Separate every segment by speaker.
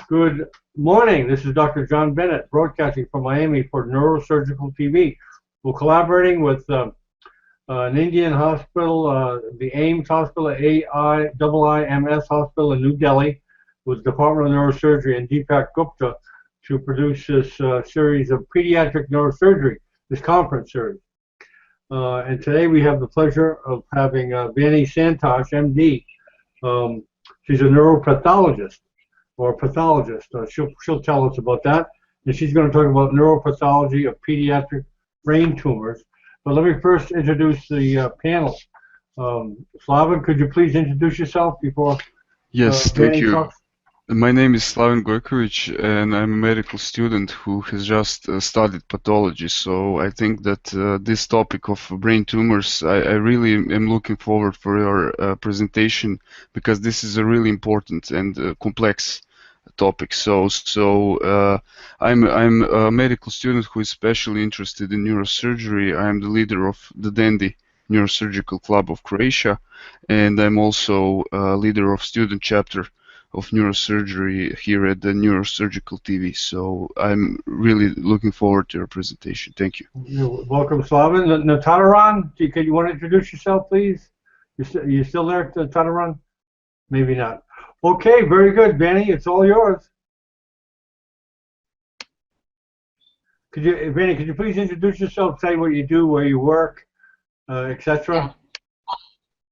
Speaker 1: Good morning. This is Dr. John Bennett, broadcasting from Miami for Neurosurgical TV. We're collaborating with an Indian hospital, the AIMS Hospital, AIIMS Hospital in New Delhi, with Department of Neurosurgery and Deepak Gupta to produce this series of pediatric neurosurgery, this conference series. And today we have the pleasure of having Vani Santosh, MD. She's a neuropathologist. Or pathologist. She'll tell us about that. And she's going to talk about neuropathology of pediatric brain tumors. But let me first introduce the panel. Slaven, could you please introduce yourself before
Speaker 2: Yes, thank you.
Speaker 1: Talks?
Speaker 2: My name is Slaven Gojkovic, and I'm a medical student who has just studied pathology. So I think that this topic of brain tumors, I really am looking forward for your presentation, because this is a really important and complex topic. I'm a medical student who is especially interested in neurosurgery. I'm the leader of the Dandy Neurosurgical Club of Croatia, and I'm also leader of student chapter of neurosurgery here at the Neurosurgical TV. So I'm really looking forward to your presentation. Thank you.
Speaker 1: You're welcome, Slaven. Natararan, can you want to introduce yourself, please? You still there, Natararan? Maybe not. Okay, very good, Vani. It's all yours. Vani, could you please introduce yourself, say what you do, where you work, etc.?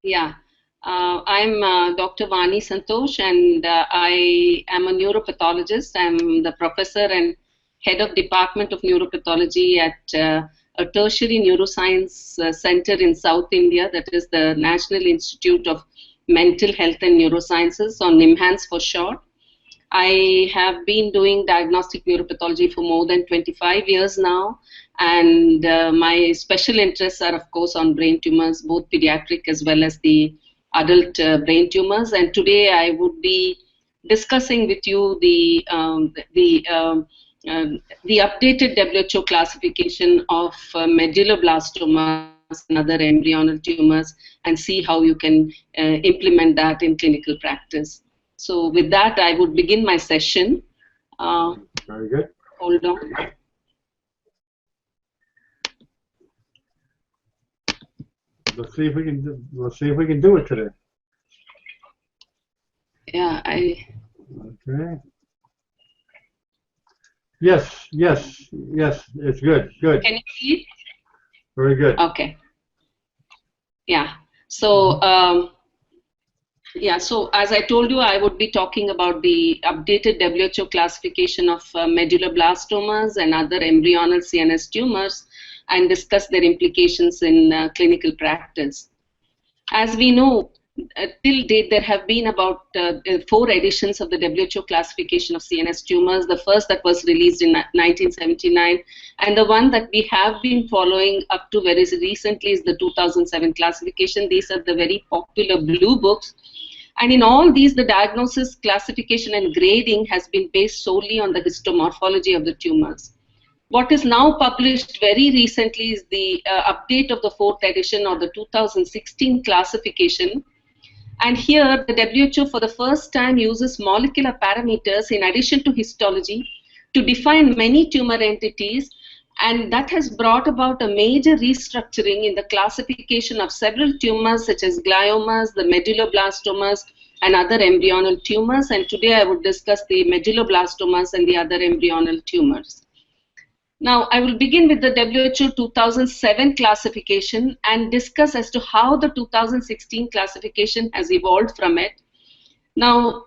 Speaker 3: Yeah. I'm Dr. Vani Santosh, and I am a neuropathologist. I'm the professor and head of Department of Neuropathology at a tertiary neuroscience center in South India, that is the National Institute of Mental Health and Neurosciences, or NIMHANS for short. I have been doing diagnostic neuropathology for more than 25 years now, and my special interests are, of course, on brain tumors, both pediatric as well as the adult brain tumors. And today I would be discussing with you the updated WHO classification of medulloblastomas and other embryonal tumors, and see how you can implement that in clinical practice. So with that, I would begin my session.
Speaker 1: Very good.
Speaker 3: Hold on.
Speaker 1: Let's see if we can do it today.
Speaker 3: Yeah,
Speaker 1: Okay. Yes. It's good. Good.
Speaker 3: Can you see it?
Speaker 1: Very good.
Speaker 3: Okay. Yeah. So so as I told you, I would be talking about the updated WHO classification of medulloblastomas and other embryonal CNS tumors, and discuss their implications in clinical practice. As we know, till date there have been about 4 editions of the WHO classification of CNS tumors. The first that was released in 1979, and the one that we have been following up to very recently is the 2007 classification. These are the very popular blue books. And in all these, the diagnosis, classification, and grading has been based solely on the histomorphology of the tumors. What is now published very recently is the update of the 4th edition, or the 2016 classification. And here, the WHO for the first time uses molecular parameters in addition to histology to define many tumor entities, and that has brought about a major restructuring in the classification of several tumors such as gliomas, the medulloblastomas, and other embryonal tumors. And today I would discuss the medulloblastomas and the other embryonal tumors. Now, I will begin with the WHO 2007 classification and discuss as to how the 2016 classification has evolved from it. Now,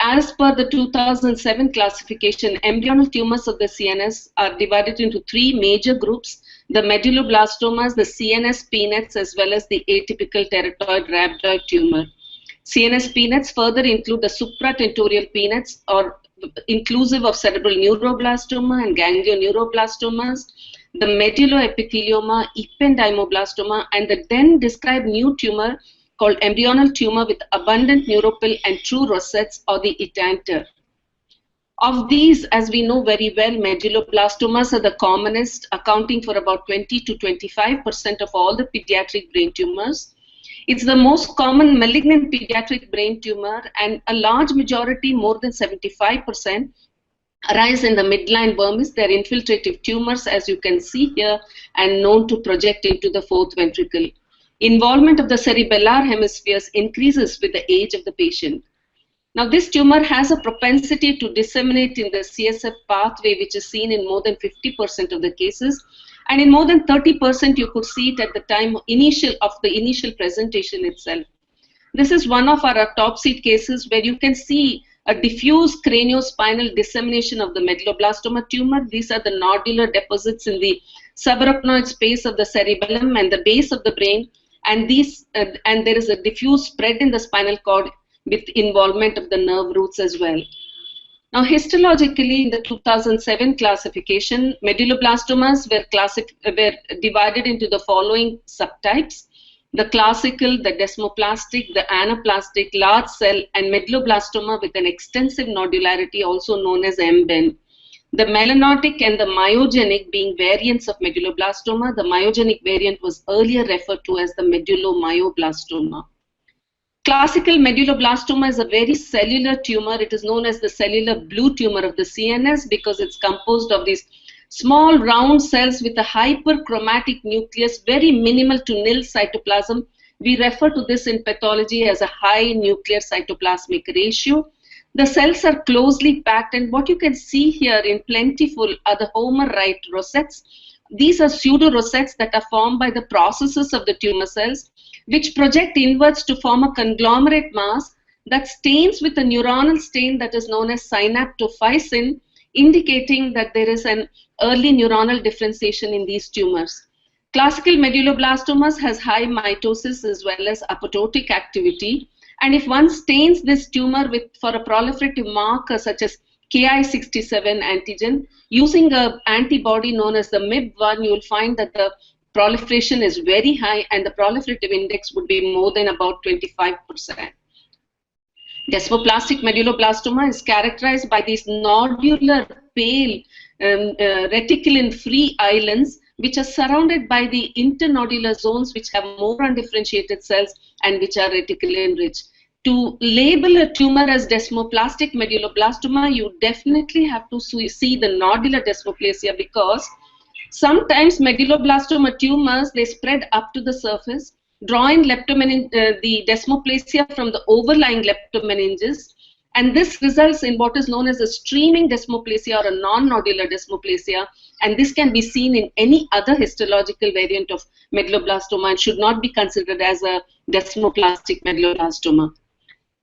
Speaker 3: as per the 2007 classification, embryonal tumors of the CNS are divided into 3 major groups: the medulloblastomas, the CNS peanuts, as well as the atypical teratoid rhabdoid tumor. CNS peanuts further include the supratentorial peanuts, or inclusive of cerebral neuroblastoma and ganglioneuroblastomas, the medulloepithelioma, ependymoblastoma, and the then described new tumor called embryonal tumor with abundant neuropil and true rosettes, or the etenter. Of these, as we know very well, medulloblastomas are the commonest, accounting for about 20 to 25% of all the pediatric brain tumors. It's the most common malignant pediatric brain tumor, and a large majority, more than 75%, arise in the midline vermis. They are infiltrative tumors, as you can see here, and known to project into the fourth ventricle. Involvement of the cerebellar hemispheres increases with the age of the patient. Now, this tumor has a propensity to disseminate in the CSF pathway, which is seen in more than 50% of the cases. And in more than 30%, you could see it at the time of the initial presentation itself. This is one of our autopsy cases where you can see a diffuse craniospinal dissemination of the medulloblastoma tumor. These are the nodular deposits in the subarachnoid space of the cerebellum and the base of the brain. And there is a diffuse spread in the spinal cord with involvement of the nerve roots as well. Now, histologically, in the 2007 classification, medulloblastomas were divided into the following subtypes: the classical, the desmoplastic, the anaplastic, large cell, and medulloblastoma with an extensive nodularity, also known as MBEN. The melanotic and the myogenic being variants of medulloblastoma. The myogenic variant was earlier referred to as the medullomyoblastoma. Classical medulloblastoma is a very cellular tumor. It is known as the cellular blue tumor of the CNS because it's composed of these small round cells with a hyperchromatic nucleus, very minimal to nil cytoplasm. We refer to this in pathology as a high nuclear cytoplasmic ratio. The cells are closely packed, and what you can see here in plentiful are the Homer-Wright rosettes. These are pseudo-rosettes that are formed by the processes of the tumor cells, which project inwards to form a conglomerate mass that stains with a neuronal stain that is known as synaptophysin, indicating that there is an early neuronal differentiation in these tumors. Classical medulloblastomas has high mitosis as well as apoptotic activity, and if one stains this tumor for a proliferative marker such as Ki67 antigen, using an antibody known as the MIB1, you will find that the proliferation is very high and the proliferative index would be more than about 25%. Desmoplastic medulloblastoma is characterized by these nodular, pale, reticulin-free islands which are surrounded by the internodular zones which have more undifferentiated cells and which are reticulin-rich. To label a tumor as desmoplastic medulloblastoma, you definitely have to see the nodular desmoplasia, because sometimes medulloblastoma tumors, they spread up to the surface, drawing the desmoplasia from the overlying leptomeninges, and this results in what is known as a streaming desmoplasia or a non-nodular desmoplasia, and this can be seen in any other histological variant of medulloblastoma and should not be considered as a desmoplastic medulloblastoma.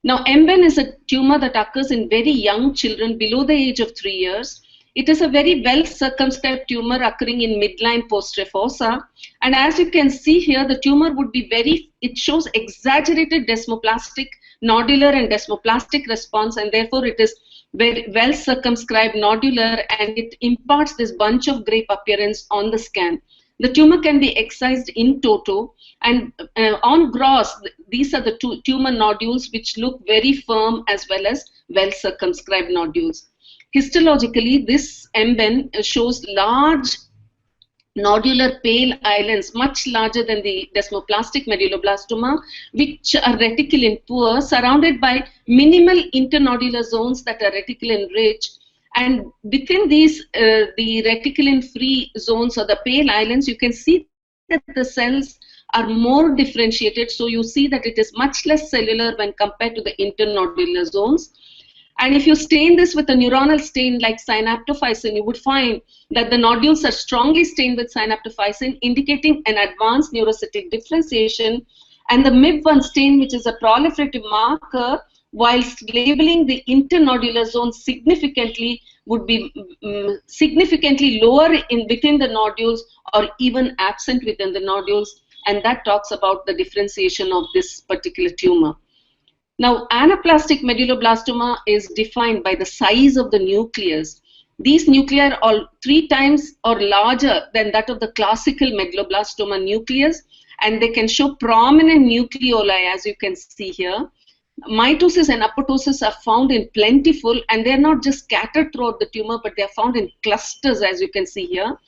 Speaker 3: Now, MBEN is a tumor that occurs in very young children below the age of 3 years. It is a very well circumscribed tumor occurring in midline posterior fossa, and as you can see here, the tumor would be it shows exaggerated desmoplastic, nodular and desmoplastic response, and therefore it is very well circumscribed nodular, and it imparts this bunch of grape appearance on the scan. The tumor can be excised in toto, and on gross, these are the tumor nodules which look very firm as well as well circumscribed nodules. Histologically, this MBEN shows large nodular pale islands, much larger than the desmoplastic medulloblastoma, which are reticulin poor, surrounded by minimal internodular zones that are reticulin rich. And within these, the reticulin-free zones or the pale islands, you can see that the cells are more differentiated. So you see that it is much less cellular when compared to the internodular zones. And if you stain this with a neuronal stain like synaptophysin, you would find that the nodules are strongly stained with synaptophysin, indicating an advanced neurocytic differentiation. And the MIB1 stain, which is a proliferative marker, whilst labeling the internodular zone significantly, would be significantly lower within the nodules or even absent within the nodules, and that talks about the differentiation of this particular tumor. Now, anaplastic medulloblastoma is defined by the size of the nucleus. These nuclei are 3 times or larger than that of the classical medulloblastoma nucleus, and they can show prominent nucleoli, as you can see here. Mitosis and apoptosis are found in plentiful, and they're not just scattered throughout the tumor, but they're found in clusters, as you can see here.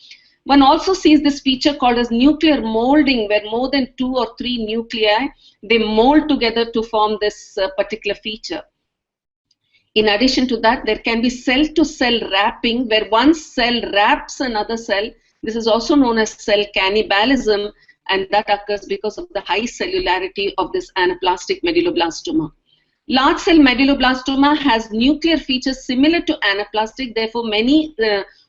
Speaker 3: One also sees this feature called as nuclear molding, where more than 2 or 3 nuclei, they mold together to form this particular feature. In addition to that, there can be cell-to-cell wrapping, where one cell wraps another cell. This is also known as cell cannibalism, and that occurs because of the high cellularity of this anaplastic medulloblastoma. Large cell medulloblastoma has nuclear features similar to anaplastic. Therefore, many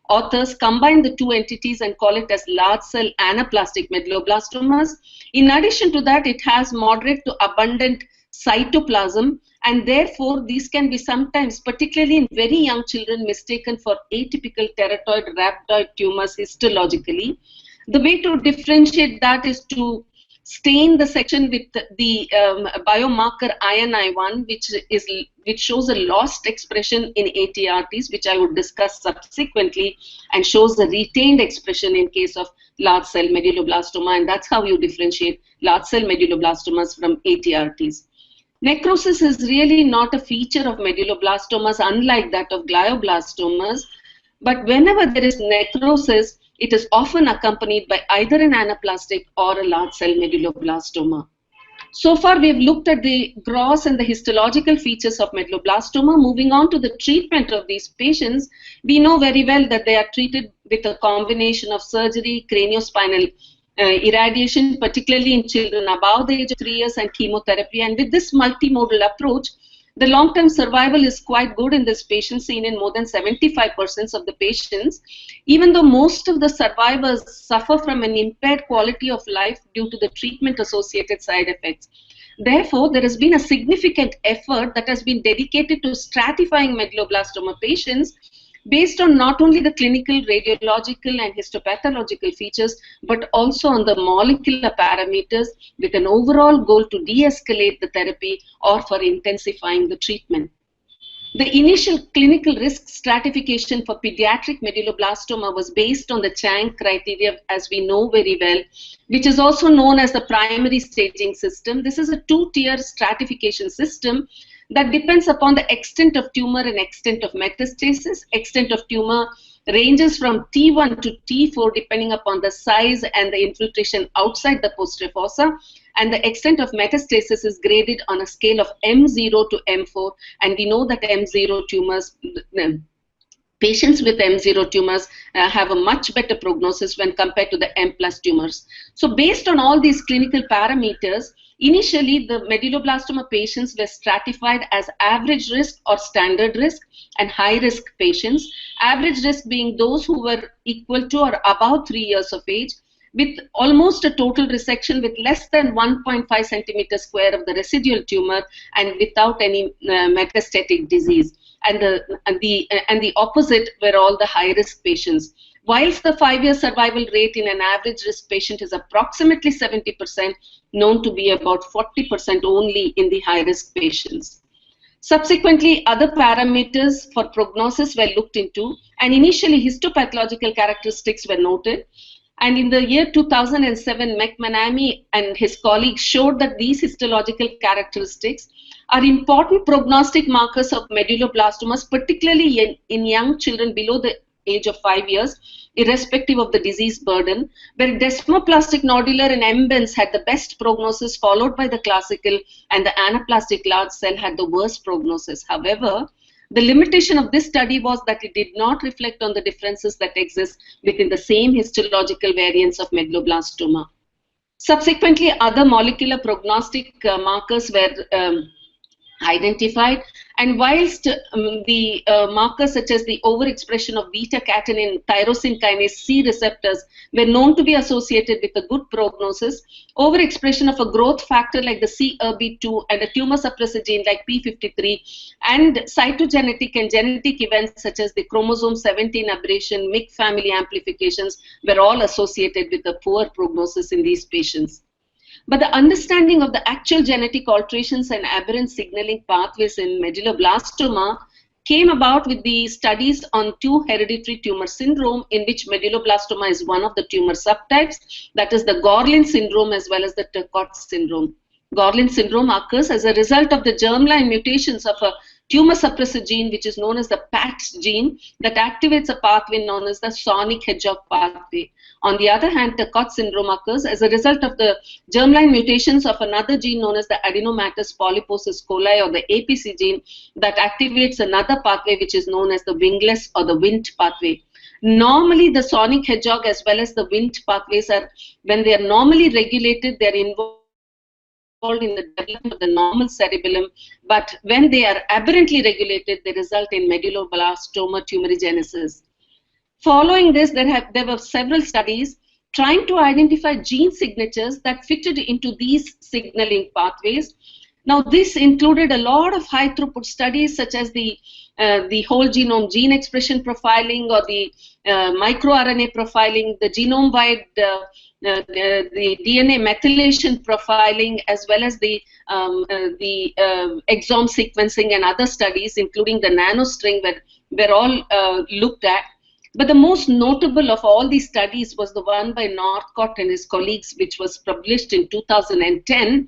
Speaker 3: authors combine the two entities and call it as large cell anaplastic medulloblastomas. In addition to that, it has moderate to abundant cytoplasm, and therefore these can be sometimes, particularly in very young children, mistaken for atypical teratoid rhabdoid tumors histologically. The way to differentiate that is to stain the section with the biomarker INI1, which shows a lost expression in ATRTs, which I would discuss subsequently, and shows the retained expression in case of large cell medulloblastoma, and that's how you differentiate large cell medulloblastomas from ATRTs. Necrosis is really not a feature of medulloblastomas, unlike that of glioblastomas, but whenever there is necrosis, it is often accompanied by either an anaplastic or a large cell medulloblastoma. So far, we have looked at the gross and the histological features of medulloblastoma. Moving on to the treatment of these patients, we know very well that they are treated with a combination of surgery, craniospinal irradiation, particularly in children above the age of 3 years, and chemotherapy. And with this multimodal approach, the long-term survival is quite good in this patient, seen in more than 75% of the patients, even though most of the survivors suffer from an impaired quality of life due to the treatment-associated side effects. Therefore, there has been a significant effort that has been dedicated to stratifying medulloblastoma patients based on not only the clinical, radiological, and histopathological features, but also on the molecular parameters, with an overall goal to de-escalate the therapy or for intensifying the treatment. The initial clinical risk stratification for pediatric medulloblastoma was based on the Chang criteria, as we know very well, which is also known as the primary staging system. This is a two-tier stratification system that depends upon the extent of tumor and extent of metastasis. Extent of tumor ranges from T1 to T4 depending upon the size and the infiltration outside the posterior fossa, and the extent of metastasis is graded on a scale of M0 to M4, and we know that M0 tumors, patients with M0 tumors have a much better prognosis when compared to the M+ tumors. So based on all these clinical parameters, initially the medulloblastoma patients were stratified as average risk or standard risk and high risk patients. Average risk being those who were equal to or above 3 years of age, with almost a total resection with less than 1.5 centimeters square of the residual tumor and without any metastatic disease. And the opposite were all the high risk patients. Whilst the 5-year survival rate in an average risk patient is approximately 70%, known to be about 40% only in the high risk patients. Subsequently, other parameters for prognosis were looked into, and initially histopathological characteristics were noted. And in the year 2007, McManamy and his colleagues showed that these histological characteristics are important prognostic markers of medulloblastomas, particularly in young children below the age of 5 years, irrespective of the disease burden, where desmoplastic nodular and MBENS had the best prognosis, followed by the classical, and the anaplastic large cell had the worst prognosis. However, the limitation of this study was that it did not reflect on the differences that exist within the same histological variants of medulloblastoma. Subsequently, other molecular prognostic markers were identified, and whilst the markers such as the overexpression of beta-catenin, tyrosine kinase C receptors were known to be associated with a good prognosis, overexpression of a growth factor like the CERB2 and a tumor suppressor gene like P53, and cytogenetic and genetic events such as the chromosome 17 aberration, MYC family amplifications were all associated with a poor prognosis in these patients. But the understanding of the actual genetic alterations and aberrant signaling pathways in medulloblastoma came about with the studies on 2 hereditary tumor syndrome, in which medulloblastoma is one of the tumor subtypes, that is the Gorlin syndrome as well as the Turcot syndrome. Gorlin syndrome occurs as a result of the germline mutations of a tumor suppressor gene, which is known as the PAX gene, that activates a pathway known as the sonic hedgehog pathway. On the other hand, Turcot syndrome occurs as a result of the germline mutations of another gene known as the adenomatous polyposis coli, or the APC gene, that activates another pathway which is known as the wingless or the Wnt pathway. Normally, the sonic hedgehog as well as the Wnt pathways are, when they are normally regulated, they are involved in the development of the normal cerebellum, but when they are aberrantly regulated, they result in medulloblastoma tumorigenesis. Following this, there were several studies trying to identify gene signatures that fitted into these signaling pathways. Now, this included a lot of high throughput studies such as the whole genome gene expression profiling, or the microRNA profiling, the genome-wide the DNA methylation profiling, as well as the exome sequencing and other studies, including the nanostring, were all looked at. But the most notable of all these studies was the one by Northcott and his colleagues, which was published in 2010,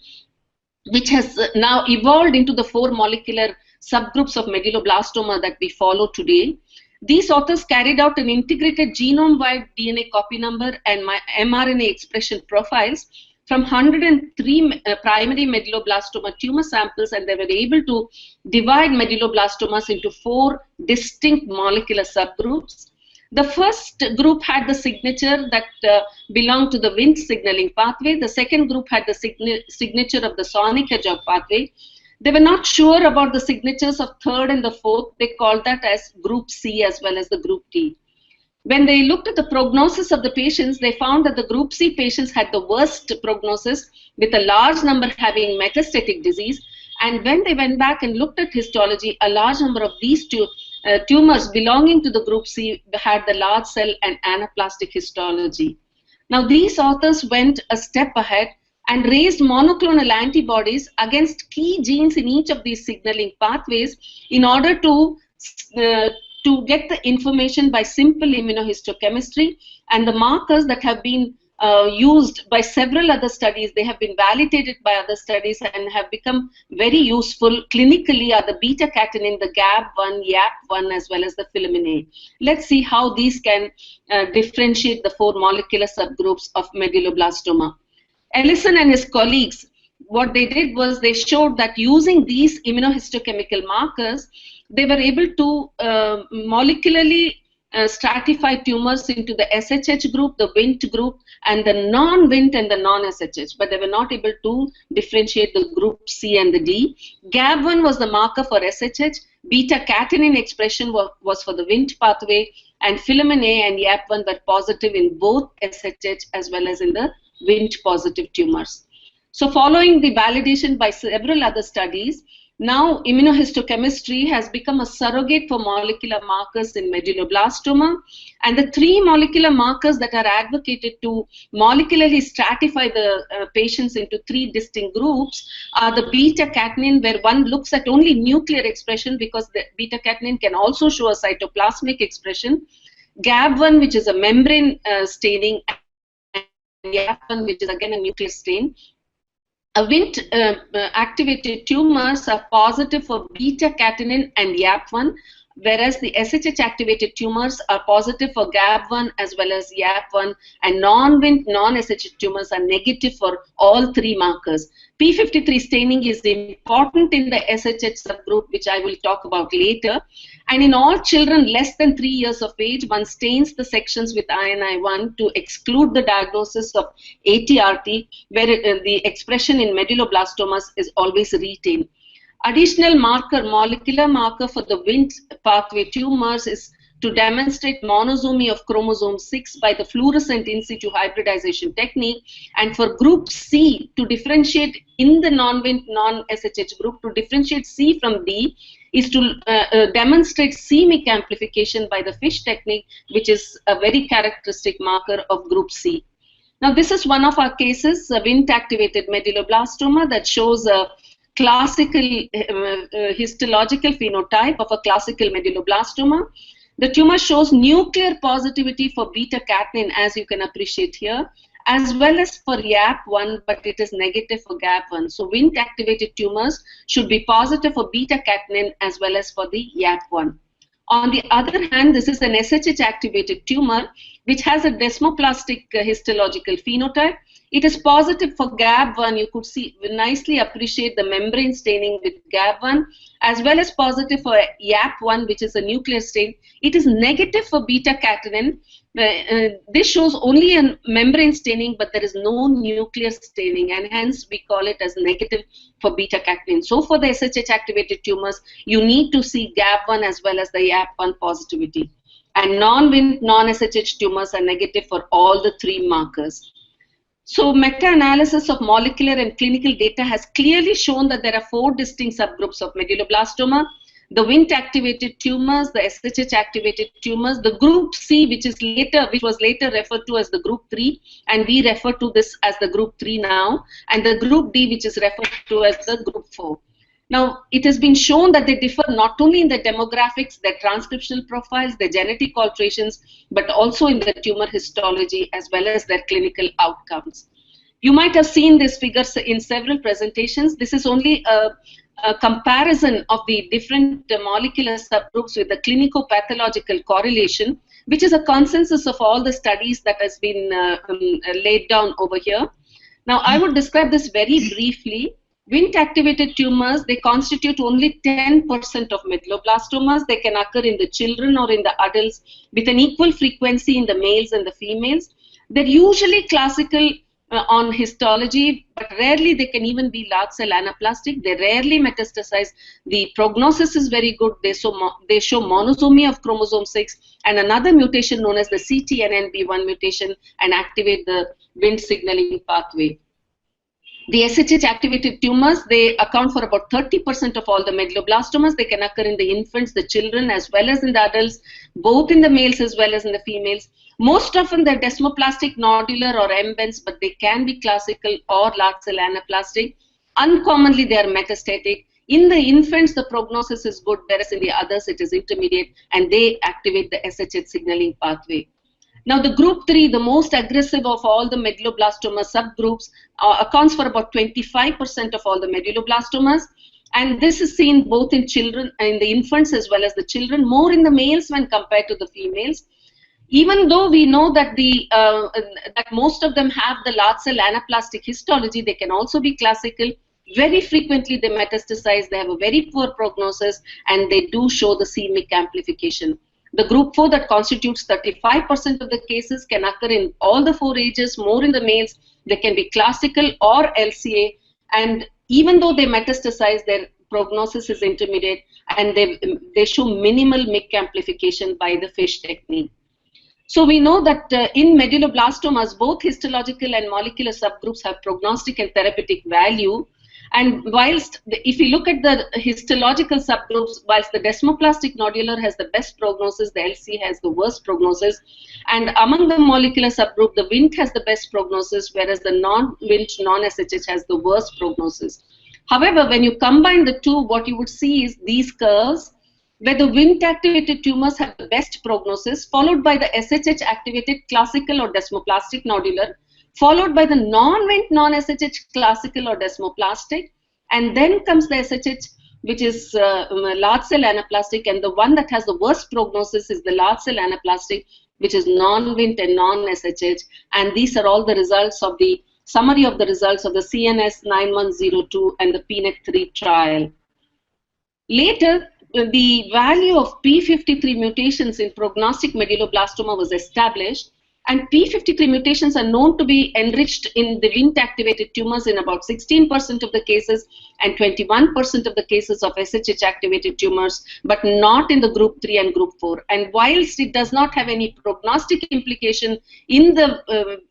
Speaker 3: which has now evolved into the 4 molecular subgroups of medulloblastoma that we follow today. These authors carried out an integrated genome-wide DNA copy number and mRNA expression profiles from 103 primary medulloblastoma tumor samples, and they were able to divide medulloblastomas into 4 distinct molecular subgroups. The first group had the signature that belonged to the Wnt signaling pathway. The second group had the signature of the sonic hedgehog pathway. They were not sure about the signatures of third and the fourth. They called that as group C as well as the group D. When they looked at the prognosis of the patients, they found that the group C patients had the worst prognosis, with a large number having metastatic disease. And when they went back and looked at histology, a large number of these tumors belonging to the group C had the large cell and anaplastic histology. Now, these authors went a step ahead and raised monoclonal antibodies against key genes in each of these signaling pathways in order to get the information by simple immunohistochemistry, and the markers that have been used by several other studies, they have been validated by other studies and have become very useful clinically, are the beta-catenin, the GAB1, YAP1, as well as the filamin A. Let's see how these can differentiate the 4 molecular subgroups of medulloblastoma. Ellison and his colleagues, what they did was they showed that using these immunohistochemical markers, they were able to molecularly stratify tumors into the SHH group, the Wnt group, and the non-Wnt and the non-SHH, but they were not able to differentiate the group C and the D. GAB1 was the marker for SHH, beta-catenin expression was for the Wnt pathway, and filamin A and YAP1 were positive in both SHH as well as in the Wnt positive tumors. So following the validation by several other studies, now immunohistochemistry has become a surrogate for molecular markers in medulloblastoma, and the 3 molecular markers that are advocated to molecularly stratify the patients into 3 distinct groups are the beta-catenin, where one looks at only nuclear expression because the beta-catenin can also show a cytoplasmic expression, GAB1, which is a membrane staining, and YAP1, which is again a nuclear stain. Wnt activated tumors are positive for beta-catenin and YAP1, whereas the SHH activated tumors are positive for GAB1 as well as YAP1, and non-Wnt, non-SHH tumors are negative for all 3 markers. P53 staining is important in the SHH subgroup, which I will talk about later. And in all children less than 3 years of age, one stains the sections with INI1 to exclude the diagnosis of ATRT, where the expression in medulloblastomas is always retained. Additional molecular marker for the Wnt pathway tumors is to demonstrate monosomy of chromosome 6 by the fluorescent in situ hybridization technique, and for group C to differentiate in the non-Wnt, non-SHH group, to differentiate C from D is to demonstrate c-Myc amplification by the FISH technique, which is a very characteristic marker of group C. Now, this is one of our cases, a Wnt-activated medulloblastoma, that shows a classical histological phenotype of a classical medulloblastoma. The tumor shows nuclear positivity for beta-catenin, as you can appreciate here, as well as for YAP1, but it is negative for GAB1. So Wnt-activated tumors should be positive for beta-catenin as well as for the YAP1. On the other hand, this is an SHH-activated tumor which has a desmoplastic histological phenotype. It is positive for GAB1. You could see nicely appreciate the membrane staining with GAB1, as well as positive for YAP1, which is a nuclear stain. It is negative for beta-catenin. This shows only a membrane staining, but there is no nuclear staining, and hence we call it as negative for beta-catenin. So for the SHH-activated tumors, you need to see GAB1 as well as the YAP1 positivity. And non-Wnt, non-SHH tumors are negative for all the three markers. So meta-analysis of molecular and clinical data has clearly shown that there are 4 distinct subgroups of medulloblastoma: the Wnt-activated tumors, the SHH-activated tumors, the group C, which was later referred to as the group 3, and we refer to this as the group 3 now, and the group D, which is referred to as the group 4. Now, it has been shown that they differ not only in the demographics, their transcriptional profiles, their genetic alterations, but also in the tumor histology as well as their clinical outcomes. You might have seen these figures in several presentations. This is only a comparison of the different molecular subgroups with the clinico-pathological correlation, which is a consensus of all the studies that has been laid down over here. Now, I would describe this very briefly. Wnt-activated tumors, they constitute only 10% of medulloblastomas. They can occur in the children or in the adults with an equal frequency in the males and the females. They're usually classical on histology, but rarely they can even be large cell anaplastic. They rarely metastasize. The prognosis is very good. They show monosomy of chromosome 6 and another mutation known as the CTNNB1 mutation and activate the Wnt signaling pathway. The SHH-activated tumors, they account for about 30% of all the medulloblastomas. They can occur in the infants, the children, as well as in the adults, both in the males as well as in the females. Most often they're desmoplastic, nodular, or MBENs, but they can be classical or large cell anaplastic. Uncommonly, they are metastatic. In the infants, the prognosis is good, whereas in the others, it is intermediate, and they activate the SHH signaling pathway. Now, the group 3, the most aggressive of all the medulloblastoma subgroups, accounts for about 25% of all the medulloblastomas. And this is seen both in children, in the infants as well as the children, more in the males when compared to the females. Even though we know that that most of them have the large cell anaplastic histology, they can also be classical. Very frequently they metastasize, they have a very poor prognosis, and they do show the c-MYC amplification. The group 4 that constitutes 35% of the cases can occur in all the 4 ages, more in the males. They can be classical or LCA, and even though they metastasize, their prognosis is intermediate, and they show minimal MYC amplification by the FISH technique. So we know that in medulloblastomas, both histological and molecular subgroups have prognostic and therapeutic value. And whilst, if you look at the histological subgroups, whilst the desmoplastic nodular has the best prognosis, the LC has the worst prognosis. And among the molecular subgroup, the Wnt has the best prognosis, whereas the non-Wnt, non-SHH has the worst prognosis. However, when you combine the two, what you would see is these curves, where the Wnt-activated tumors have the best prognosis, followed by the SHH-activated classical or desmoplastic nodular, followed by the non-Wnt, non-SHH classical or desmoplastic, and then comes the SHH, which is large cell anaplastic, and the one that has the worst prognosis is the large cell anaplastic, which is non-Wnt and non-SHH, and these are all the results of the summary of the results of the CNS 9102 and the PNET3 trial. Later, the value of p53 mutations in prognostic medulloblastoma was established, and p53 mutations are known to be enriched in the Wnt-activated tumors in about 16% of the cases and 21% of the cases of SHH-activated tumors, but not in the group 3 and group 4. And whilst it does not have any prognostic implication in the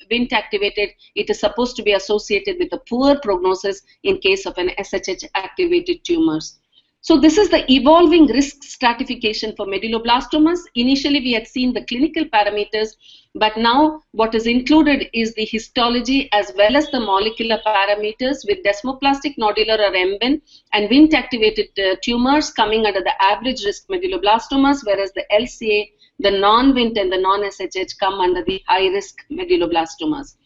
Speaker 3: Wnt-activated, it is supposed to be associated with a poor prognosis in case of an SHH-activated tumors. So this is the evolving risk stratification for medulloblastomas. Initially, we had seen the clinical parameters, but now what is included is the histology as well as the molecular parameters, with desmoplastic nodular or MBEN and Wnt-activated tumors coming under the average risk medulloblastomas, whereas the LCA, the non-Wnt and the non-SHH come under the high risk medulloblastomas.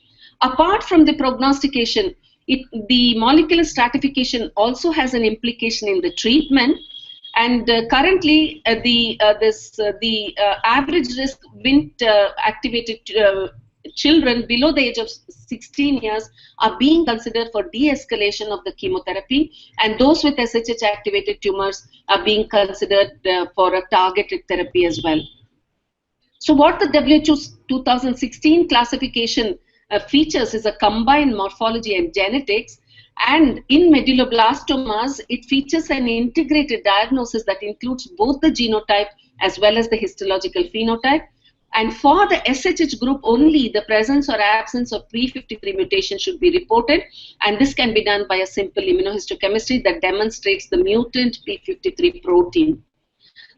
Speaker 3: Apart from the prognostication, the molecular stratification also has an implication in the treatment, And currently, the average risk Wnt activated children below the age of 16 years are being considered for de-escalation of the chemotherapy, and those with SHH activated tumors are being considered for a targeted therapy as well. So what the WHO 2016 classification features is a combined morphology and genetics, and in medulloblastomas it features an integrated diagnosis that includes both the genotype as well as the histological phenotype. And for the SHH group only, the presence or absence of P53 mutation should be reported, and this can be done by a simple immunohistochemistry that demonstrates the mutant P53 protein.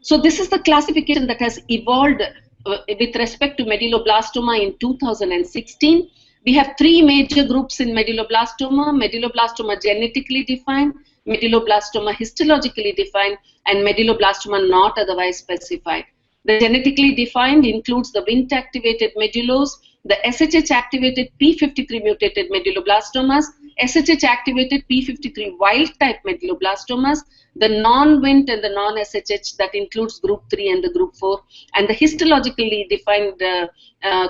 Speaker 3: So this is the classification that has evolved with respect to medulloblastoma in 2016. We have three major groups in medulloblastoma: medulloblastoma genetically defined, medulloblastoma histologically defined, and medulloblastoma not otherwise specified. The genetically defined includes the Wnt activated medullos, the SHH activated P53 mutated medulloblastomas, SHH activated P53 wild type medulloblastomas, the non-Wnt and the non-SHH, that includes group 3 and the group 4, and the histologically defined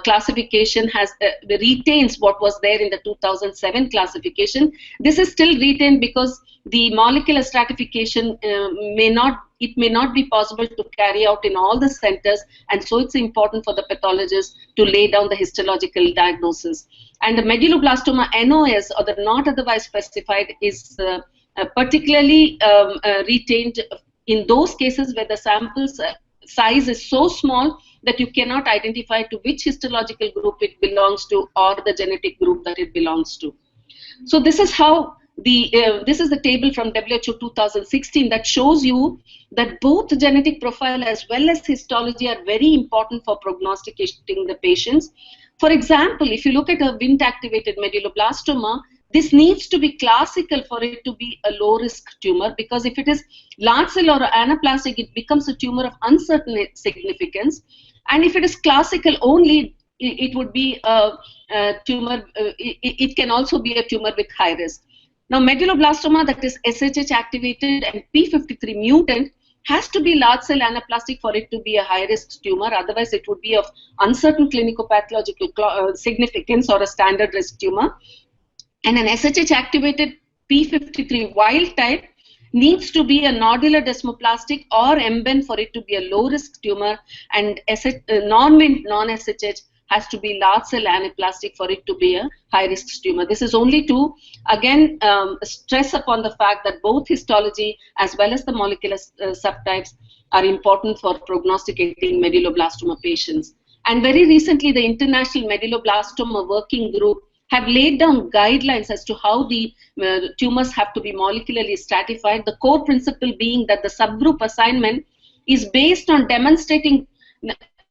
Speaker 3: classification retains what was there in the 2007 classification. This is still retained because the molecular stratification may not be possible to carry out in all the centers, and so it's important for the pathologist to lay down the histological diagnosis. And the medulloblastoma NOS, or the not otherwise specified, is particularly retained in those cases where the sample size is so small that you cannot identify to which histological group it belongs to or the genetic group that it belongs to. So this is how this is the table from WHO 2016 that shows you that both genetic profile as well as histology are very important for prognosticating the patients. For example, if you look at a Wnt activated medulloblastoma, this needs to be classical for it to be a low risk tumor, because if it is large cell or anaplastic, it becomes a tumor of uncertain significance, and if it is classical only, it would be a tumor. It can also be a tumor with high risk. Now, medulloblastoma that is SHH activated and P53 mutant has to be large cell anaplastic for it to be a high risk tumor. Otherwise, it would be of uncertain clinicopathological significance or a standard risk tumor. And an SHH activated P53 wild type needs to be a nodular desmoplastic or MBEN for it to be a low risk tumor, and non-Wnt non-SHH has to be large cell anaplastic for it to be a high risk tumor. This is only to again stress upon the fact that both histology as well as the molecular subtypes are important for prognosticating medulloblastoma patients. And very recently, the International Medulloblastoma Working Group have laid down guidelines as to how the tumors have to be molecularly stratified. The core principle being that the subgroup assignment is based on demonstrating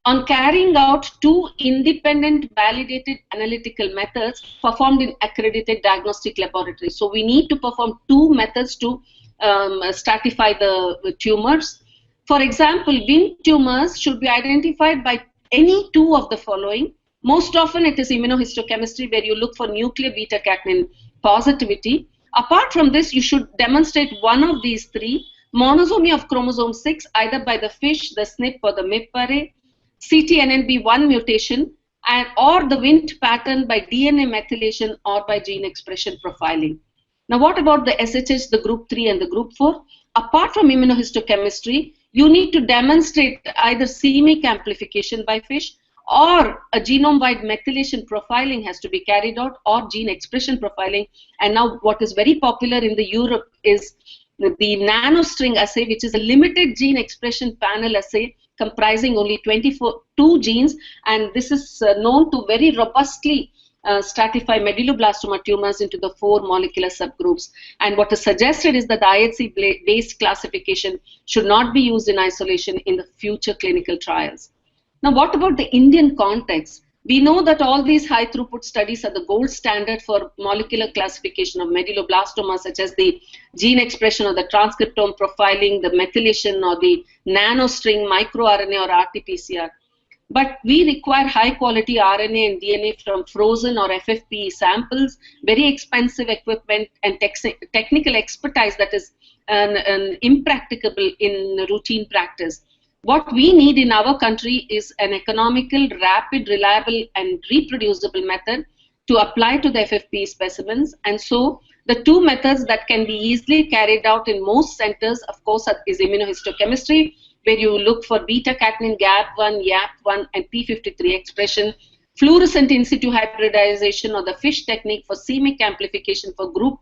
Speaker 3: on carrying out two independent validated analytical methods performed in accredited diagnostic laboratories. So we need to perform two methods to stratify the tumors. For example, Wnt tumors should be identified by any two of the following. Most often it is immunohistochemistry, where you look for nuclear beta-catenin positivity. Apart from this, you should demonstrate one of these three: monosomy of chromosome 6, either by the FISH, the SNP, or the MIP array, CTNNB1 mutation, and or the Wnt pattern by DNA methylation or by gene expression profiling. Now, what about the SHH, the group 3 and the group 4? Apart from immunohistochemistry, you need to demonstrate either c-MYC amplification by FISH, or a genome-wide methylation profiling has to be carried out, or gene expression profiling. And now what is very popular in the Europe is the nanostring assay, which is a limited gene expression panel assay comprising only 2 genes, and this is known to very robustly stratify medulloblastoma tumors into the 4 molecular subgroups. And what is suggested is that the IHC-based classification should not be used in isolation in the future clinical trials. Now, what about the Indian context? We know that all these high throughput studies are the gold standard for molecular classification of medulloblastoma, such as the gene expression or the transcriptome profiling, the methylation or the nanostring, microRNA or RT-PCR. But we require high quality RNA and DNA from frozen or FFPE samples, very expensive equipment and technical expertise that is impracticable in routine practice. What we need in our country is an economical, rapid, reliable, and reproducible method to apply to the FFPE specimens. And so the two methods that can be easily carried out in most centers, of course, is immunohistochemistry, where you look for beta-catenin, GAP1, YAP1, and P53 expression, fluorescent in situ hybridization, or the FISH technique for c-MYC amplification for group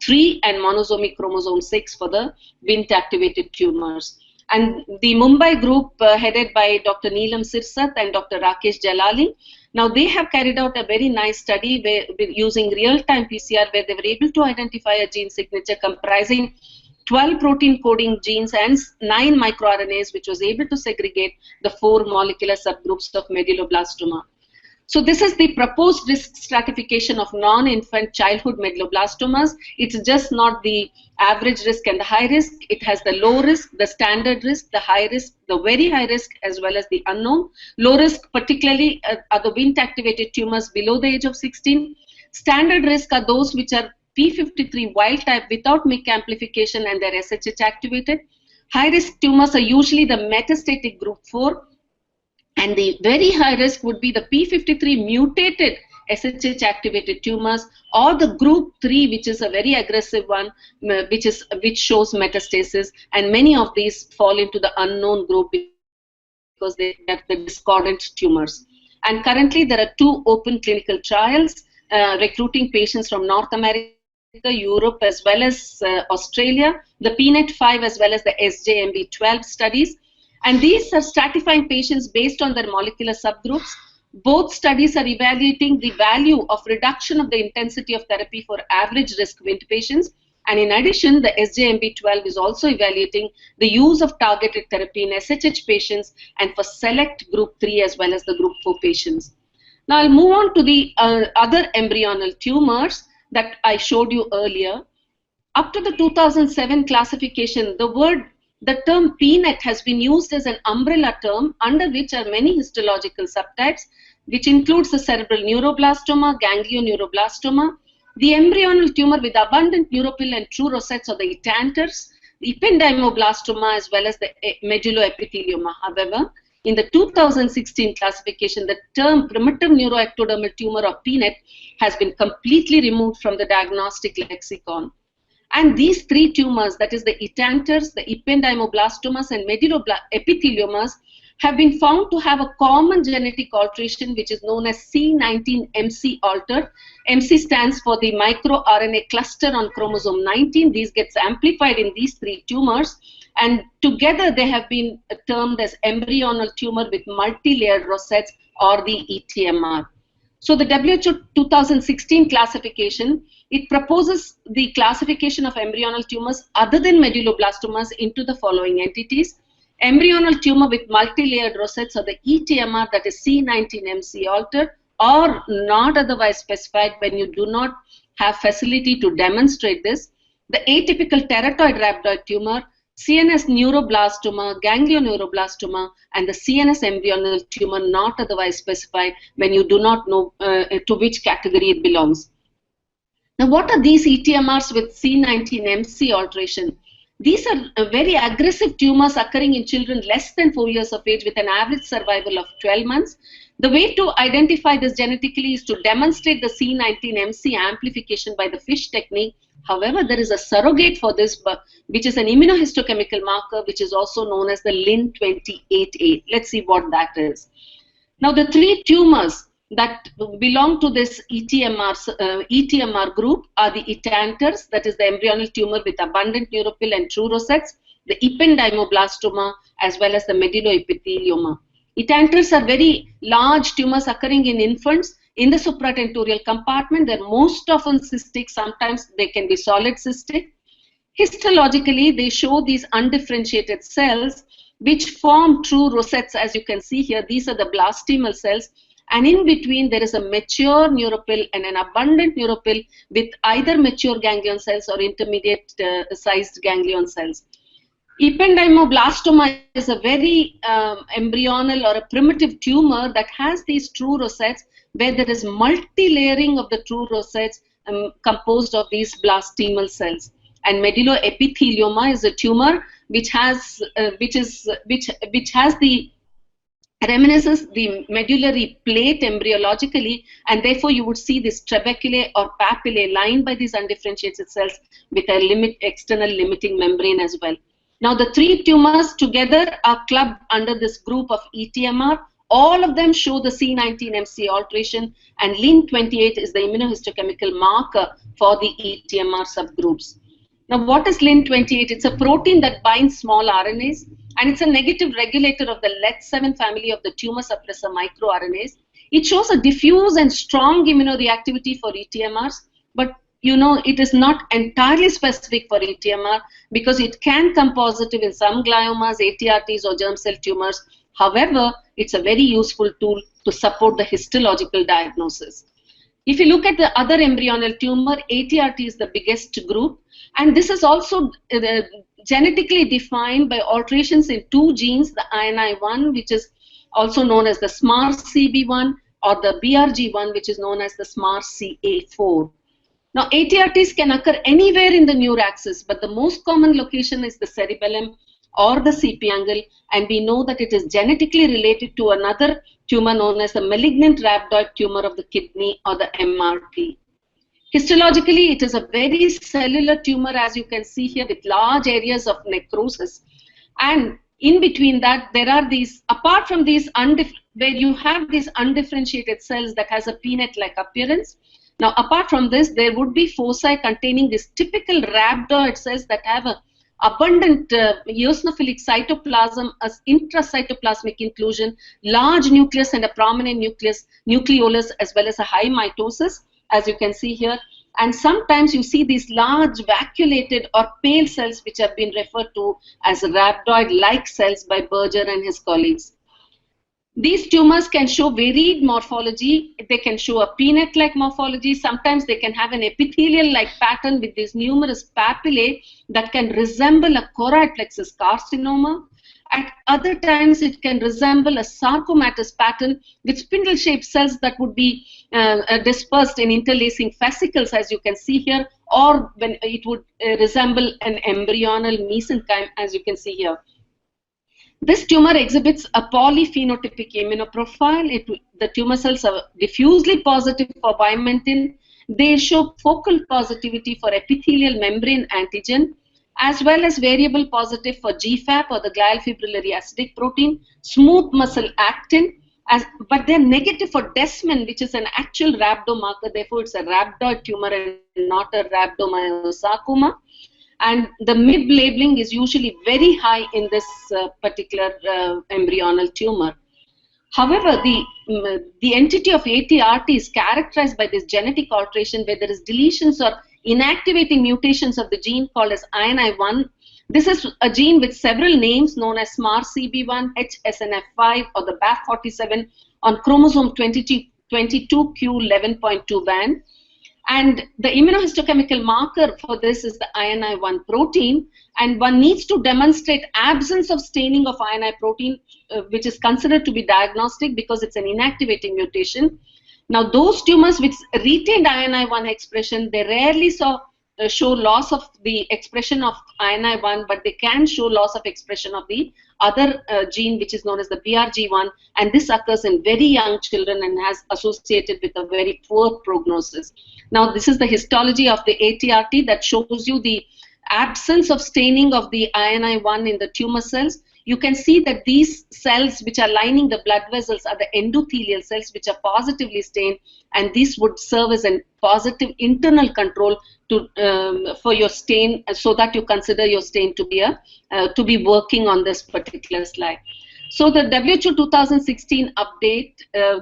Speaker 3: 3 and monosomic chromosome 6 for the Wnt-activated tumors. And the Mumbai group headed by Dr. Neelam Sirsat and Dr. Rakesh Jalali, now they have carried out a very nice study using real-time PCR, where they were able to identify a gene signature comprising 12 protein coding genes and 9 microRNAs, which was able to segregate the 4 molecular subgroups of medulloblastoma. So this is the proposed risk stratification of non-infant childhood medulloblastomas. It's just not the average risk and the high risk. It has the low risk, the standard risk, the high risk, the very high risk, as well as the unknown. Low risk particularly are the Wnt-activated tumors below the age of 16. Standard risk are those which are P53 wild type without MYC amplification and they're SHH activated. High risk tumors are usually the metastatic group 4. And the very high risk would be the P53 mutated SHH activated tumors, or the group 3, which is a very aggressive one, which shows metastasis, and many of these fall into the unknown group because they are the discordant tumors. And currently there are 2 open clinical trials recruiting patients from North America, Europe, as well as Australia, the PNET5 as well as the SJMB12 studies. And these are stratifying patients based on their molecular subgroups. Both studies are evaluating the value of reduction of the intensity of therapy for average risk Wnt patients. And in addition, the SJMB12 is also evaluating the use of targeted therapy in SHH patients and for select group 3 as well as the group 4 patients. Now I'll move on to the other embryonal tumors that I showed you earlier. Up to the 2007 classification, the term PNET has been used as an umbrella term under which are many histological subtypes, which includes the cerebral neuroblastoma, ganglioneuroblastoma, the embryonal tumor with abundant neuropil and true rosettes or the etanters, the ependymoblastoma, as well as the medulloepithelioma. However, in the 2016 classification, the term primitive neuroectodermal tumor or PNET has been completely removed from the diagnostic lexicon. And these 3 tumors, that is the etanters, the ependymoblastomas, and medulloepitheliomas, have been found to have a common genetic alteration which is known as C19MC alter. MC stands for the microRNA cluster on chromosome 19. These gets amplified in these 3 tumors, and together they have been termed as embryonal tumor with multi-layered rosettes, or the ETMR. So the WHO 2016 classification, it proposes the classification of embryonal tumors other than medulloblastomas into the following entities. Embryonal tumor with multi-layered rosettes, or the ETMR, that is C19MC alter, or not otherwise specified when you do not have facility to demonstrate this. The atypical teratoid rhabdoid tumor, CNS neuroblastoma, ganglioneuroblastoma, and the CNS embryonal tumor not otherwise specified when you do not know to which category it belongs. Now, what are these ETMRs with C19MC alteration? These are very aggressive tumors occurring in children less than 4 years of age with an average survival of 12 months. The way to identify this genetically is to demonstrate the C19MC amplification by the FISH technique. However, there is a surrogate for this, which is an immunohistochemical marker, which is also known as the Lin28A. Let's see what that is. Now, the 3 tumors that belong to this ETMR group are the etanters, that is the embryonal tumor with abundant neuropil and true rosettes, the ependymoblastoma, as well as the medulloepithelioma. Etanters are very large tumors occurring in infants in the supratentorial compartment. They're most often cystic, sometimes they can be solid cystic. Histologically, they show these undifferentiated cells which form true rosettes. As you can see here, these are the blastemal cells, and in between there is a mature neuropil and an abundant neuropil with either mature ganglion cells or intermediate sized ganglion cells. Ependymoblastoma is a very embryonal or a primitive tumor that has these true rosettes where there is multi-layering of the true rosettes composed of these blastemal cells. And medulloepithelioma is a tumor which has the reminisces the medullary plate embryologically, and therefore you would see this trabeculae or papillae lined by these undifferentiated cells with a external limiting membrane as well. Now the three tumors together are clubbed under this group of ETMR. All of them show the C19MC alteration, and LIN28 is the immunohistochemical marker for the ETMR subgroups. Now, what is LIN28? It's a protein that binds small RNAs, and it's a negative regulator of the LET7 family of the tumor suppressor microRNAs. It shows a diffuse and strong immunoreactivity for ETMRs, but you know, it is not entirely specific for ETMR because it can come positive in some gliomas, ATRTs, or germ cell tumors. However, it's a very useful tool to support the histological diagnosis. If you look at the other embryonal tumor, ATRT is the biggest group, and this is also genetically defined by alterations in two genes, the INI1, which is also known as the SMARCB1, or the BRG1, which is known as the SMARCA4. Now, ATRTs can occur anywhere in the neuraxis, but the most common location is the cerebellum or the CP angle, and we know that it is genetically related to another tumor known as the malignant rhabdoid tumor of the kidney, or the MRP. Histologically, it is a very cellular tumor, as you can see here, with large areas of necrosis. And in between that, there are these, apart from these, where you have these undifferentiated cells that has a peanut-like appearance. Now, apart from this, there would be foci containing these typical rhabdoid cells that have a abundant eosinophilic cytoplasm as intracytoplasmic inclusion, large nucleus and a prominent nucleolus, as well as a high mitosis, as you can see here. And sometimes you see these large vacuolated or pale cells which have been referred to as rhabdoid-like cells by Berger and his colleagues. These tumors can show varied morphology. They can show a peanut-like morphology. Sometimes they can have an epithelial-like pattern with these numerous papillae that can resemble a choroid plexus carcinoma. At other times, it can resemble a sarcomatous pattern with spindle-shaped cells that would be dispersed in interlacing fascicles, as you can see here, or when it would resemble an embryonal mesenchyme, as you can see here. This tumor exhibits a polyphenotypic immunoprofile. The tumor cells are diffusely positive for vimentin. They show focal positivity for epithelial membrane antigen, as well as variable positive for GFAP, or the glial fibrillary acidic protein, smooth muscle actin, but they're negative for desmin, which is an actual rhabdomarker. Therefore, it's a rhabdoid tumor and not a rhabdomyosarcoma. And the MIB labeling is usually very high in this particular embryonal tumor. However, the entity of ATRT is characterized by this genetic alteration where there is deletions or inactivating mutations of the gene called as INI1. This is a gene with several names known as SMARCB1, HSNF5, or the BAF47 on chromosome 22q11.2 band. And the immunohistochemical marker for this is the INI1 protein, and one needs to demonstrate absence of staining of INI protein, which is considered to be diagnostic because it's an inactivating mutation. Now, those tumors which retained INI1 expression, they rarely show loss of the expression of INI1, but they can show loss of expression of the other gene, which is known as the BRG1, and this occurs in very young children and has associated with a very poor prognosis. Now, this is the histology of the ATRT that shows you the absence of staining of the INI1 in the tumor cells. You can see that these cells which are lining the blood vessels are the endothelial cells which are positively stained, and this would serve as a positive internal control for your stain, so that you consider your stain to be working on this particular slide. So the WHO 2016 update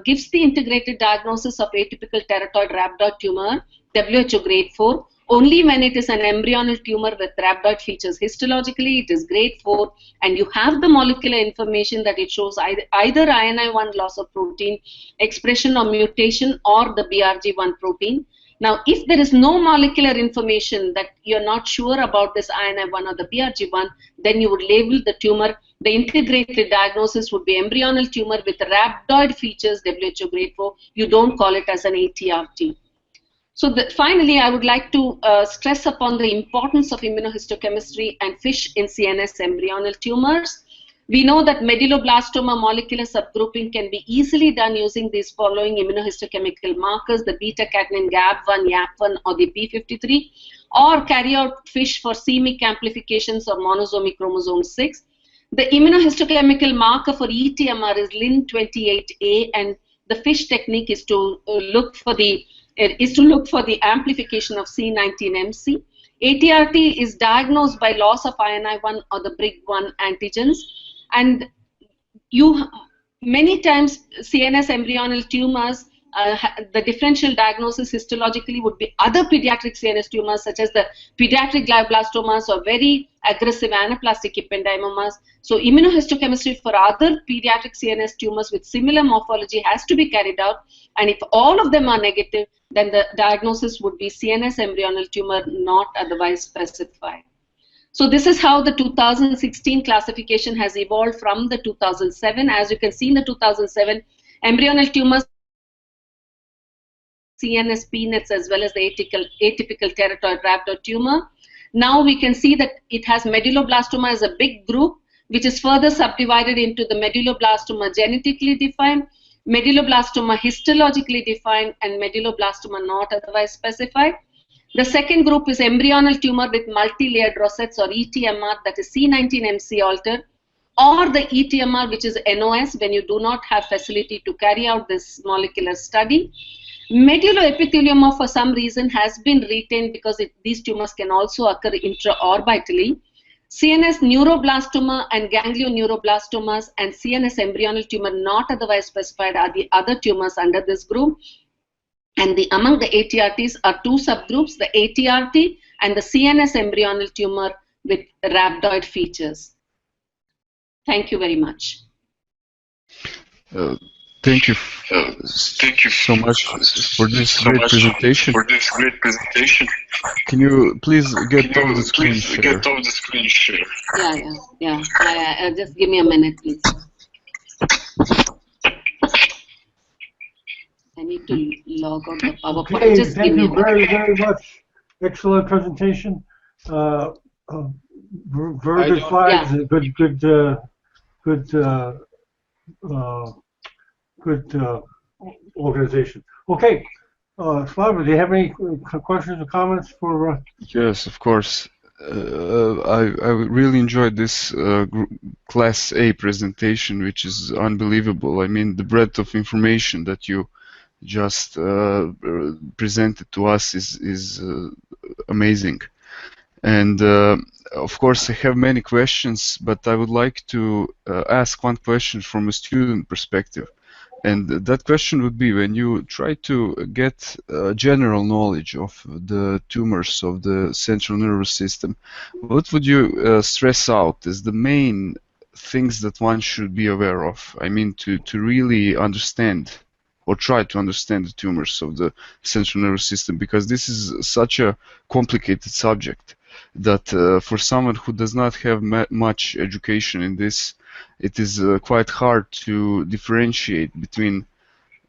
Speaker 3: gives the integrated diagnosis of atypical teratoid rhabdoid tumor, WHO grade 4, only when it is an embryonal tumor with rhabdoid features. Histologically, it is grade 4, and you have the molecular information that it shows either INI1 loss of protein, expression or mutation, or the BRG1 protein. Now, if there is no molecular information that you're not sure about this INI1 or the BRG1, then you would label the tumor. The integrated diagnosis would be embryonal tumor with rhabdoid features, WHO grade 4. You don't call it as an ATRT. So finally, I would like to stress upon the importance of immunohistochemistry and FISH in CNS embryonal tumors. We know that medulloblastoma molecular subgrouping can be easily done using these following immunohistochemical markers, the beta-catenin GAB1, YAP1, or the P53, or carry out FISH for c-MYC amplifications or monosomic chromosome 6. The immunohistochemical marker for ETMR is Lin28A, and the FISH technique is to look for the amplification of C19MC. ATRT is diagnosed by loss of INI1 or the BRIG1 antigens, and many times CNS embryonal tumors, the differential diagnosis histologically would be other pediatric CNS tumors such as the pediatric glioblastomas or very aggressive anaplastic ependymoma. So immunohistochemistry for other pediatric CNS tumors with similar morphology has to be carried out, and if all of them are negative, then the diagnosis would be CNS embryonal tumor not otherwise specified. So this is how the 2016 classification has evolved from the 2007. As you can see in the 2007, embryonal tumors, CNS PNETs, as well as the atypical teratoid rhabdoid tumor. Now we can see that it has medulloblastoma as a big group, which is further subdivided into the medulloblastoma genetically defined, medulloblastoma histologically defined, and medulloblastoma not otherwise specified. The second group is embryonal tumor with multi-layered rosettes or ETMR, that is C19MC altered, or the ETMR, which is NOS when you do not have facility to carry out this molecular study. Medulloepithelioma for some reason has been retained because these tumors can also occur intraorbitally. CNS neuroblastoma and ganglioneuroblastomas and CNS embryonal tumor not otherwise specified are the other tumors under this group. And among the ATRTs are two subgroups, the ATRT and the CNS embryonal tumor with rhabdoid features. Thank you very much.
Speaker 2: Thank you so much for this great presentation. Can you please get off the screen share?
Speaker 3: Yeah. Just give me a minute, please. I need to log out the PowerPoint.
Speaker 1: Okay,
Speaker 3: just
Speaker 1: thank you very, very much. Excellent presentation. Very good slides. Yeah. Good organization. Okay, Slava, do you have any questions or comments for?
Speaker 2: Yes, of course. I really enjoyed this Class A presentation, which is unbelievable. I mean, the breadth of information that you just presented to us is amazing. And of course, I have many questions, but I would like to ask one question from a student perspective. And that question would be, when you try to get general knowledge of the tumors of the central nervous system, what would you stress out as the main things that one should be aware of? I mean, to really understand or try to understand the tumors of the central nervous system, because this is such a complicated subject that for someone who does not have much education in this, it is quite hard to differentiate between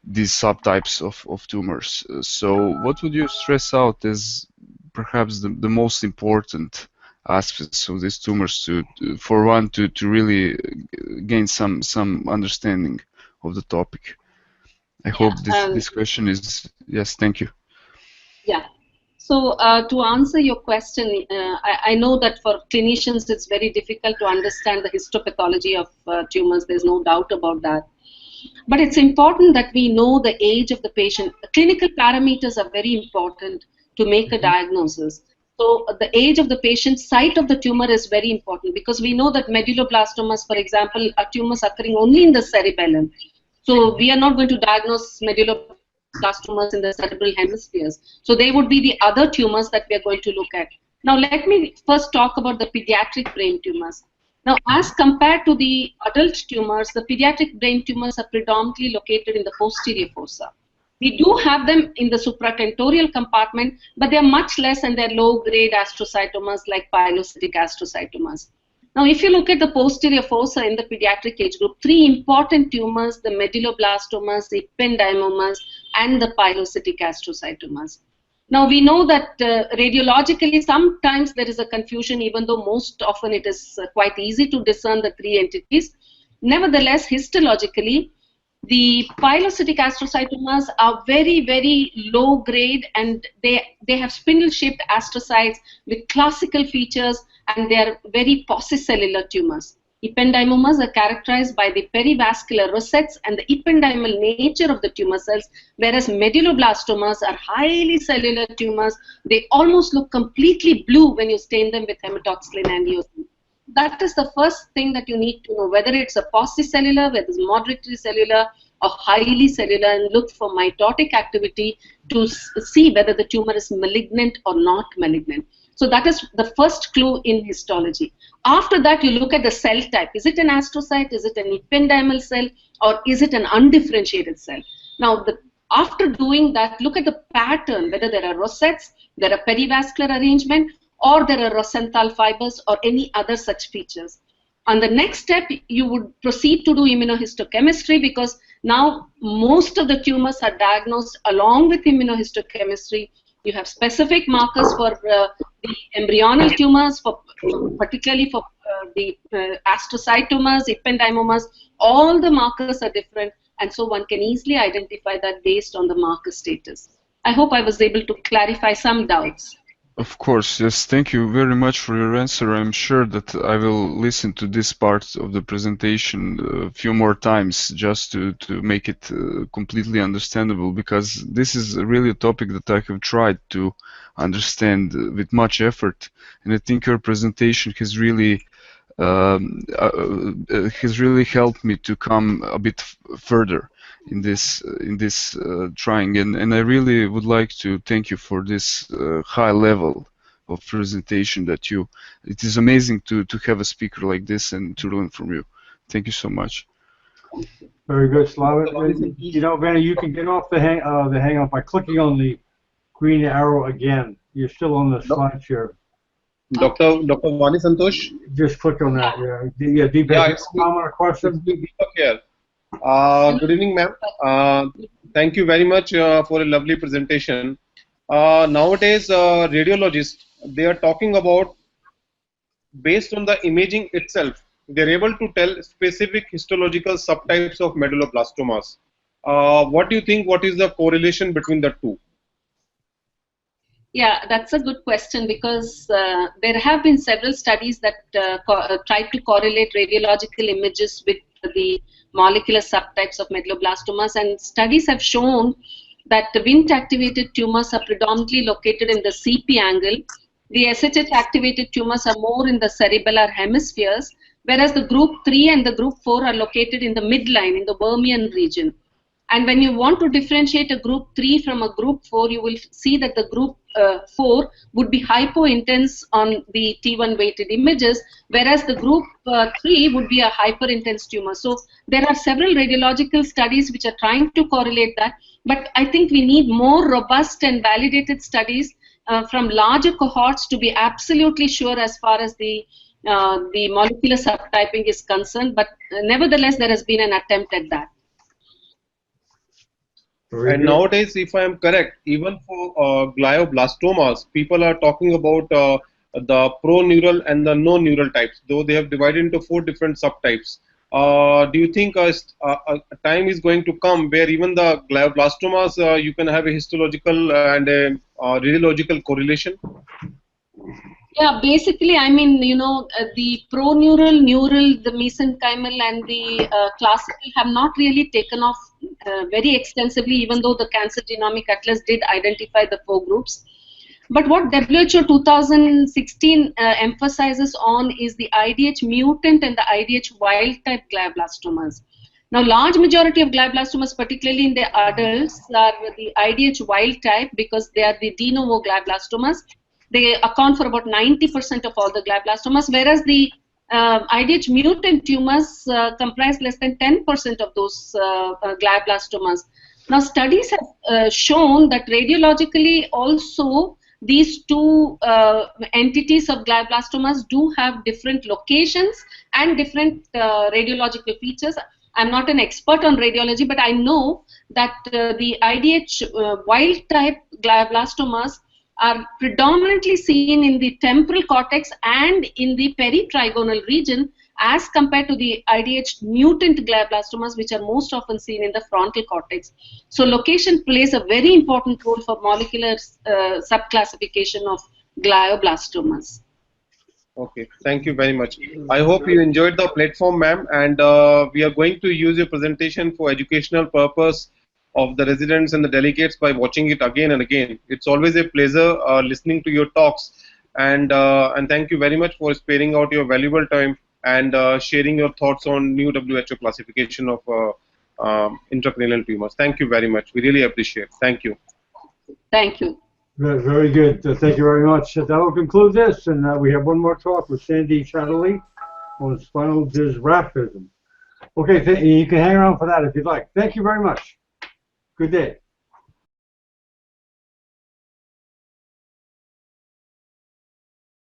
Speaker 2: these subtypes of tumors. So what would you stress out as perhaps the most important aspects of these tumors for one to really gain some understanding of the topic? I hope this question is, yes, thank you.
Speaker 3: Yeah. So to answer your question, I know that for clinicians it's very difficult to understand the histopathology of tumors. There's no doubt about that. But it's important that we know the age of the patient. Clinical parameters are very important to make a diagnosis. So the age of the patient, site of the tumor is very important, because we know that medulloblastomas, for example, are tumors occurring only in the cerebellum. So we are not going to diagnose medulloblastomas in the cerebral hemispheres. So they would be the other tumors that we are going to look at. Now let me first talk about the pediatric brain tumors. Now, as compared to the adult tumors, the pediatric brain tumors are predominantly located in the posterior fossa. We do have them in the supratentorial compartment, but they are much less, and they're low-grade astrocytomas like pilocytic astrocytomas. Now, if you look at the posterior fossa in the pediatric age group, three important tumors, the medulloblastomas, the ependymomas, and the pilocytic astrocytomas. Now, we know that radiologically, sometimes there is a confusion, even though most often it is quite easy to discern the three entities. Nevertheless, histologically, the pilocytic astrocytomas are very, very low grade, and they have spindle-shaped astrocytes with classical features, and they are very paucicellular tumors. Ependymomas are characterized by the perivascular rosettes and the ependymal nature of the tumor cells, whereas medulloblastomas are highly cellular tumors. They almost look completely blue when you stain them with hematoxylin and eosin. That is the first thing that you need to know, whether it's a paucicellular, whether it's moderately cellular, or highly cellular, and look for mitotic activity to see whether the tumor is malignant or not malignant. So that is the first clue in histology. After that, you look at the cell type. Is it an astrocyte? Is it an ependymal cell? Or is it an undifferentiated cell? Now, after doing that, look at the pattern, whether there are rosettes, there are perivascular arrangement, or there are rosenthal fibers, or any other such features. On the next step, you would proceed to do immunohistochemistry, because now most of the tumors are diagnosed along with immunohistochemistry. You have specific markers for the embryonal tumors, particularly for the astrocytomas, ependymomas. All the markers are different, and so one can easily identify that based on the marker status. I hope I was able to clarify some doubts.
Speaker 2: Of course, yes. Thank you very much for your answer. I'm sure that I will listen to this part of the presentation a few more times just to make it completely understandable, because this is really a topic that I have tried to understand with much effort, and I think your presentation has really helped me to come a bit further in this trying, and I really would like to thank you for this high level of presentation that you. It is amazing to have a speaker like this and to learn from you. Thank you so much.
Speaker 1: Very good, Slavin. You know, Vanna, you can get off the hangout by clicking on the green arrow again. You're still on the slide share.
Speaker 4: Dr. Vani Santosh.
Speaker 1: Just click on that. Yeah, Deepak,
Speaker 4: Yeah,
Speaker 1: comment or question?
Speaker 4: Here. Good evening, ma'am. Thank you very much for a lovely presentation. Nowadays, radiologists, they are talking about, based on the imaging itself, they're able to tell specific histological subtypes of medulloblastomas. What do you think? What is the correlation between the two?
Speaker 3: Yeah, that's a good question, because there have been several studies that tried to correlate radiological images with the molecular subtypes of medulloblastomas, and studies have shown that the Wnt-activated tumors are predominantly located in the CP angle. The SHH-activated tumors are more in the cerebellar hemispheres, whereas the group 3 and the group 4 are located in the midline, in the Birmian region. And when you want to differentiate a group 3 from a group 4, you will see that the group 4 would be hypo-intense on the T1 weighted images, whereas the group 3 would be a hyper-intense tumor. So there are several radiological studies which are trying to correlate that, but I think we need more robust and validated studies from larger cohorts to be absolutely sure as far as the molecular subtyping is concerned, but nevertheless there has been an attempt at that.
Speaker 4: And nowadays, if I am correct, even for glioblastomas, people are talking about the pro-neural and the no-neural types, though they have divided into 4 different subtypes. Do you think a time is going to come where even the glioblastomas, you can have a histological and a radiological correlation?
Speaker 3: Yeah, basically, I mean, you know, the pro-neural, neural, the mesenchymal, and the classical have not really taken off very extensively, even though the Cancer Genomic Atlas did identify the 4 groups. But what WHO 2016 emphasizes on is the IDH mutant and the IDH wild-type glioblastomas. Now, large majority of glioblastomas, particularly in the adults, are the IDH wild-type because they are the de novo glioblastomas. They account for about 90% of all the glioblastomas, whereas the IDH mutant tumors comprise less than 10% of those glioblastomas. Now, studies have shown that radiologically also these two entities of glioblastomas do have different locations and different radiological features. I'm not an expert on radiology, but I know that the IDH wild type glioblastomas are predominantly seen in the temporal cortex and in the peritrigonal region, as compared to the IDH mutant glioblastomas, which are most often seen in the frontal cortex. So location plays a very important role for molecular subclassification of glioblastomas.
Speaker 4: Okay, thank you very much. I hope you enjoyed the platform, ma'am, and we are going to use your presentation for educational purpose of the residents and the delegates by watching it again and again. It's always a pleasure listening to your talks, and thank you very much for sparing out your valuable time and sharing your thoughts on new WHO classification of intracranial tumors. Thank you very much. We really appreciate it. Thank you.
Speaker 3: Thank you.
Speaker 1: Very good. Thank you very much. That will conclude this, and we have one more talk with Sandy Chatterley on spinal dysraphism. Okay, you can hang around for that if you'd like. Thank you very much. Good day.